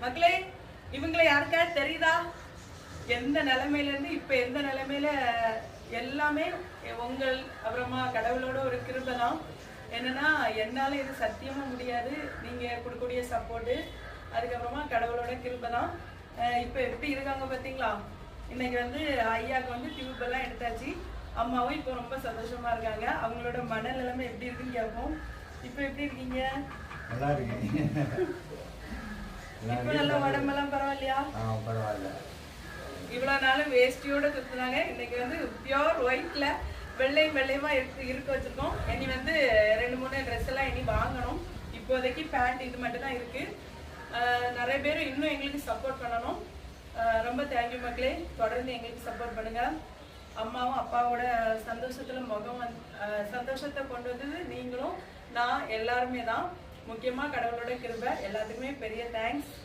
மக்களே, இவங்களை யாருக்காவது தெரியுதா? எந்த நிலைமையில இருந்து இப்ப எந்த நிலைமையில எல்லாமே உங்கள் அப்புறமா கடவுளோட ஒரு கிருபை தான். என்னன்னா என்னால இது சத்தியமா முடியாது. நீங்க கொடுக்கக்கூடிய சப்போர்ட்டு, அதுக்கப்புறமா கடவுளோட கிருபை தான். இப்ப எப்படி இருக்காங்க பாத்தீங்களா? இன்னைக்கு வந்து ஐயாவுக்கு வந்து டியூப் எல்லாம் எடுத்தாச்சு. அம்மாவும் இப்போ ரொம்ப சந்தோஷமா இருக்காங்க. அவங்களோட மனநிலைமை எப்படி இருக்குன்னு கேட்போம். இப்ப எப்படி இருக்கீங்க? நல்லா இருக்கீங்க? இப்ப நல்ல உடம்பெல்லாம் பரவாயில்லையா? பரவாயில்ல. இவ்வளவு நாளும் வேஸ்டியோட சுத்துனாங்க. இன்னைக்கு வந்து பியோர் ஒயிட்ல வெள்ளையுமா இருக்க வச்சிருக்கோம். இனி வந்து 2-3 ட்ரெஸ் எல்லாம் இனி வாங்கணும். இப்போதைக்கு பேண்ட் இது மட்டும் தான் இருக்கு. நிறைய பேர் இன்னும் எங்களுக்கு சப்போர்ட் பண்ணணும். ரொம்ப தேங்க்யூ மக்களே. தொடர்ந்து எங்களுக்கு சப்போர்ட் பண்ணுங்க. அம்மாவும் அப்பாவோட சந்தோஷத்துல சந்தோஷத்தை கொண்டு வந்தது நீங்களும் நான் எல்லாருமே தான். முக்கியமா கடவுளோட கிருபை. எல்லாத்துக்குமே பெரிய தேங்க்ஸ்.